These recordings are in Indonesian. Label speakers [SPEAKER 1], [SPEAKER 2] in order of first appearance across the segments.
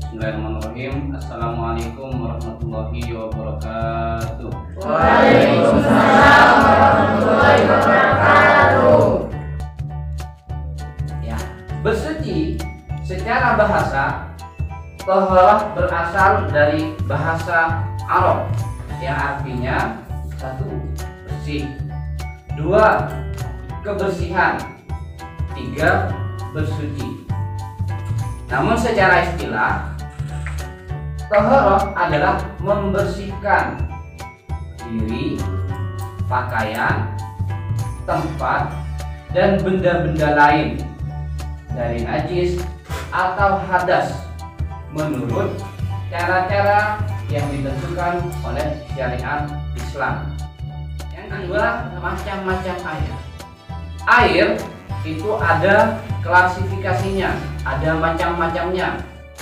[SPEAKER 1] Bismillahirrahmanirrahim. Assalamualaikum warahmatullahi wabarakatuh.
[SPEAKER 2] Waalaikumsalam warahmatullahi wabarakatuh.
[SPEAKER 3] Ya, bersuci secara bahasa tohroh berasal dari bahasa Arab yang artinya satu, bersih, dua, kebersihan, tiga, bersuci. Namun secara istilah tohroh adalah membersihkan diri, pakaian, tempat, dan benda-benda lain dari najis atau hadas menurut cara-cara yang ditentukan oleh syariat Islam. Yang kedua, macam-macam air. Air itu ada klasifikasinya, ada macam-macamnya.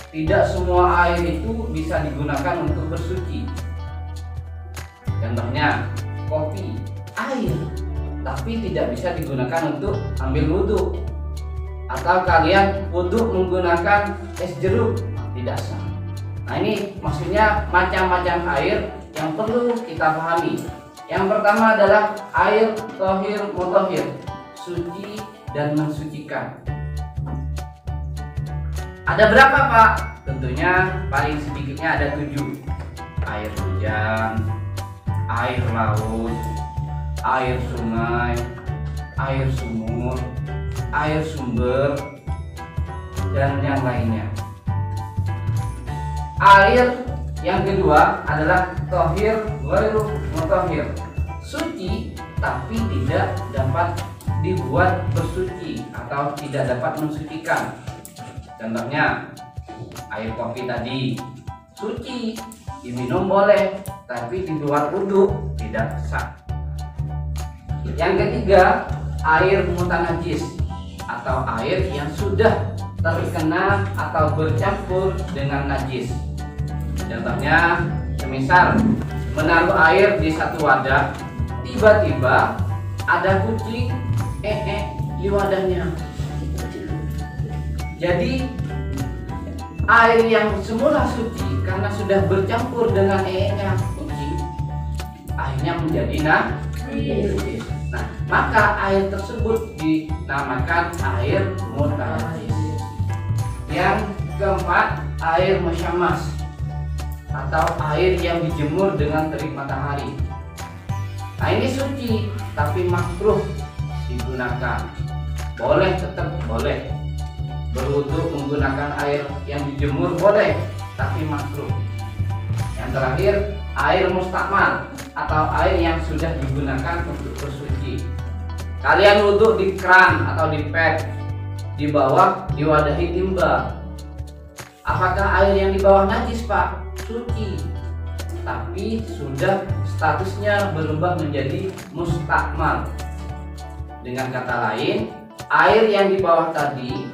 [SPEAKER 3] Tidak semua air itu bisa digunakan untuk bersuci. Contohnya kopi, air, tapi tidak bisa digunakan untuk ambil wudhu. Atau kalian wudhu menggunakan es jeruk, tidak sah. Nah, ini maksudnya macam-macam air yang perlu kita pahami. Yang pertama adalah air tohir mutohir, suci dan mensucikan. Ada berapa, Pak? Tentunya paling sedikitnya ada 7. Air hujan, air laut, air sungai, air sumur, air sumber, dan yang lainnya. Air yang kedua adalah tohir ghairu mutahhir, suci tapi tidak dapat dibuat bersuci atau tidak dapat mensucikan. Contohnya air kopi tadi, suci, diminum boleh, tapi dibuat wudhu tidak sah. Yang ketiga, air mutanajis atau air yang sudah terkena atau bercampur dengan najis. Contohnya, semisal menaruh air di satu wadah, tiba-tiba ada kucing di wadahnya. Jadi air yang semula suci karena sudah bercampur dengan nya kucing, akhirnya menjadi najis. Nah, maka air tersebut dinamakan air mutanajis. Yang keempat, air musyammas atau air yang dijemur dengan terik matahari. Nah, ini suci tapi makruh digunakan. Boleh, tetap boleh. Berwudu menggunakan air yang dijemur boleh, tapi makruh. Yang terakhir, air mustakmal atau air yang sudah digunakan untuk bersuci. Kalian wudu di keran atau di pet, di bawah diwadahi timba. Apakah air yang di bawah najis, Pak? Suci, tapi sudah statusnya berubah menjadi mustakmal. Dengan kata lain, air yang di bawah tadi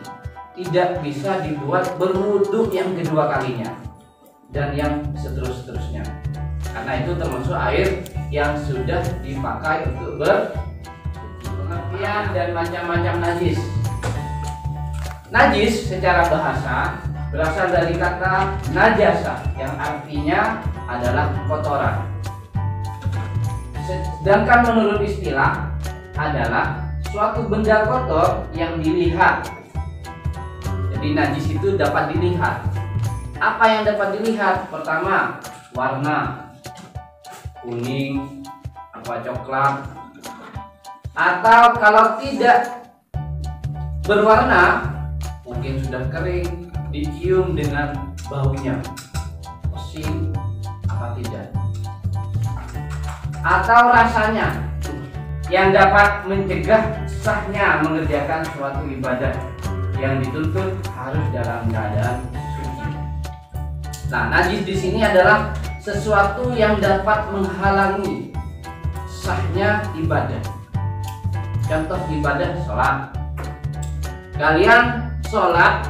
[SPEAKER 3] tidak bisa dibuat berwudu yang kedua kalinya dan yang seterusnya, karena itu termasuk air yang sudah dipakai untuk bersuci. Pengertian dan macam-macam najis. Najis secara bahasa berasal dari kata najasa yang artinya adalah kotoran. Sedangkan menurut istilah adalah suatu benda kotor yang dilihat. Jadi najis itu dapat dilihat. Apa yang dapat dilihat? Pertama, warna kuning, apa coklat, atau kalau tidak berwarna, mungkin sudah kering, dicium dengan baunya, asin apa tidak, atau rasanya yang dapat mencegah sahnya mengerjakan suatu ibadah yang dituntut harus dalam keadaan suci. Nah, najis di sini adalah sesuatu yang dapat menghalangi sahnya ibadah. Contoh ibadah sholat. Kalian sholat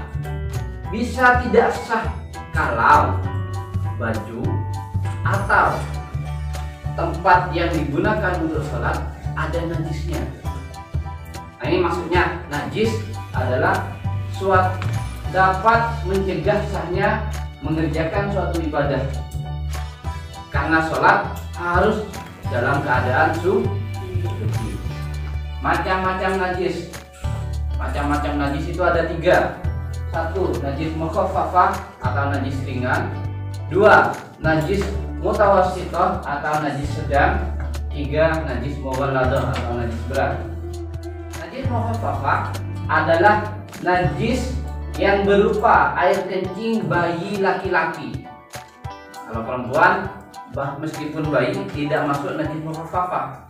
[SPEAKER 3] bisa tidak sah kalau baju atau tempat yang digunakan untuk sholat ada najisnya. Nah, ini maksudnya najis adalah suatu dapat mencegah sahnya mengerjakan suatu ibadah. Karena sholat harus dalam keadaan suci. Macam-macam najis. Macam-macam najis itu ada 3. 1. Najis mukhaffafah atau najis ringan. 2. Najis mutawassithah atau najis sedang. 3. Najis mughalladah atau najis berat. Najis mukhaffafah adalah najis yang berupa air kencing bayi laki-laki. Kalau perempuan, meskipun bayi tidak masuk najis mukhaffafah.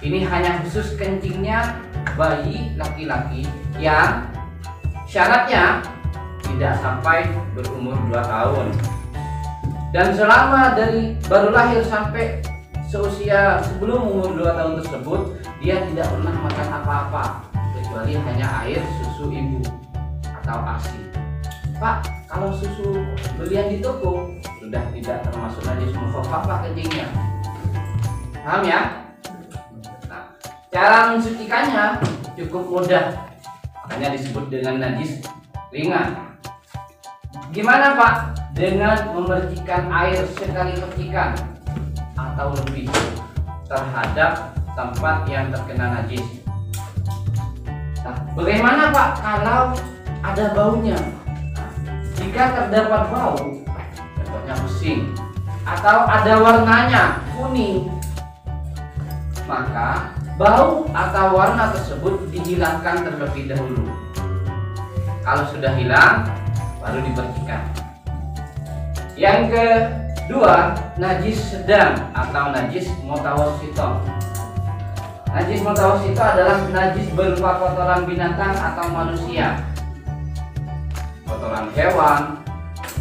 [SPEAKER 3] Ini hanya khusus kencingnya bayi laki-laki yang syaratnya tidak sampai berumur 2 tahun. Dan selama dari baru lahir sampai seusia sebelum umur 2 tahun tersebut, dia tidak pernah makan apa-apa kecuali hanya air susu ibu atau ASI. Pak, kalau susu belian di toko sudah tidak termasuk najis mukhaffafah kencingnya. Paham ya? Nah, cara mensucikannya cukup mudah, makanya disebut dengan najis ringan. Gimana Pak? Dengan memercikan air sekali percikan atau lebih terhadap tempat yang terkena najis. Nah, bagaimana Pak kalau ada baunya? Nah, jika terdapat bau, contohnya pusing, atau ada warnanya kuning, maka bau atau warna tersebut dihilangkan terlebih dahulu. Kalau sudah hilang, baru dipercikan. Yang kedua, najis sedang atau najis mutawassithah. Najis mutawassithah adalah najis berupa kotoran binatang atau manusia, kotoran hewan,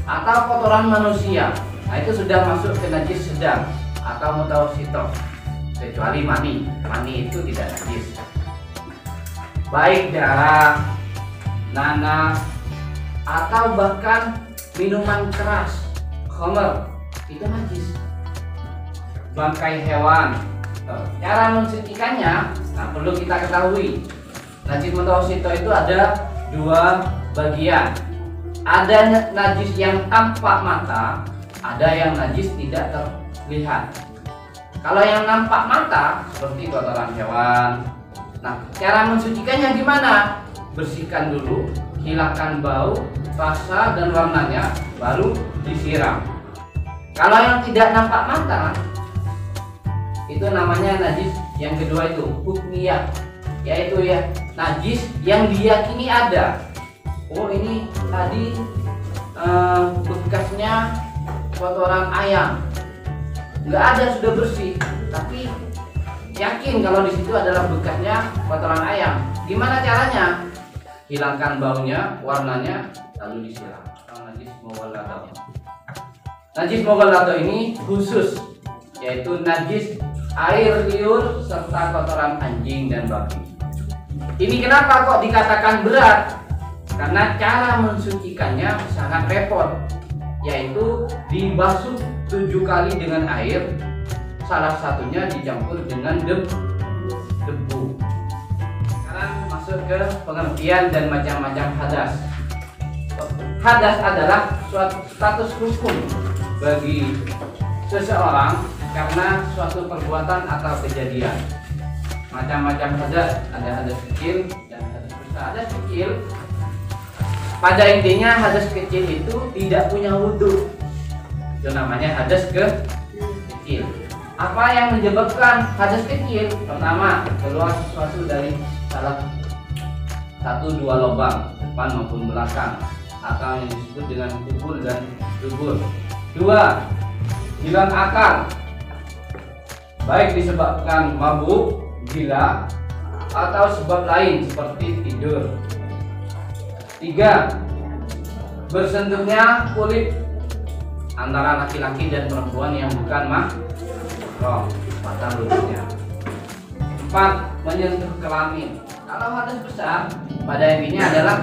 [SPEAKER 3] atau kotoran manusia. Nah, itu sudah masuk ke najis sedang atau mutawassithah. Kecuali mani. Mani itu tidak najis. Baik darah, nanah, atau bahkan minuman keras, khamr, itu najis. Bangkai hewan. Cara mensucikannya, nah perlu kita ketahui, najis mutawassithah itu ada 2 bagian. Ada najis yang tampak mata, ada yang najis tidak terlihat. Kalau yang nampak mata seperti kotoran hewan. Nah, cara mensucikannya gimana? Bersihkan dulu, hilangkan bau, rasa dan warnanya, baru disiram. Kalau yang tidak nampak mata, itu namanya najis yang kedua itu hukmiyah, yaitu ya najis yang diyakini ada. Oh, ini tadi bekasnya kotoran ayam, nggak ada, sudah bersih, tapi yakin kalau di situ adalah bekasnya kotoran ayam. Gimana caranya? Hilangkan baunya, warnanya, lalu disiram. Najis mughalladah. Najis mughalladah ini khusus, yaitu najis air liur serta kotoran anjing dan babi. Ini kenapa kok dikatakan berat? Karena cara mensucikannya sangat repot, yaitu dibasuh 7 kali dengan air, salah satunya dicampur dengan debu. Sekarang masuk ke pengertian dan macam-macam hadas. Hadas adalah suatu status hukum bagi seseorang karena suatu perbuatan atau kejadian. Macam-macam hadas, ada hadas kecil dan hadas besar. Hadas kecil, pada intinya hadas kecil itu tidak punya wudu, itu namanya hadas kecil. Apa yang menyebabkan hadas kecil? Pertama, keluar sesuatu dari salah 1-2 lubang, depan maupun belakang, atau yang disebut dengan kubur dan dubur. 2, hilang akal, baik disebabkan mabuk, gila, atau sebab lain seperti tidur. 3, bersentuhnya kulit antara laki-laki dan perempuan yang bukan mahram, mata lututnya. 4, menyentuh kelamin. Kalau hadas besar, pada intinya adalah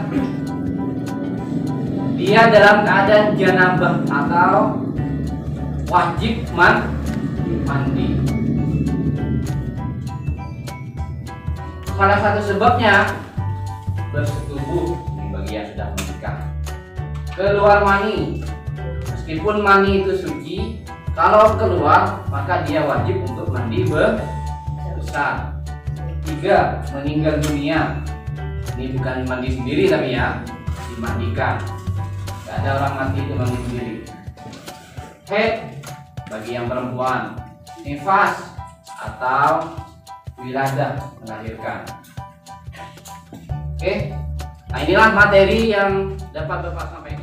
[SPEAKER 3] dia dalam keadaan janabah atau wajib mandi. Salah satu sebabnya bersetubuh bagi yang sudah menikah. Keluar mani, meskipun mani itu suci, kalau keluar maka dia wajib untuk mandi besar. 3. Meninggal dunia. Ini bukan mandi sendiri tapi ya, dimandikan. Tidak ada orang mati itu mandi sendiri. Haid bagi yang perempuan, nifas atau wiladah, melahirkan. Oke, nah inilah materi yang dapat Bapak sampaikan.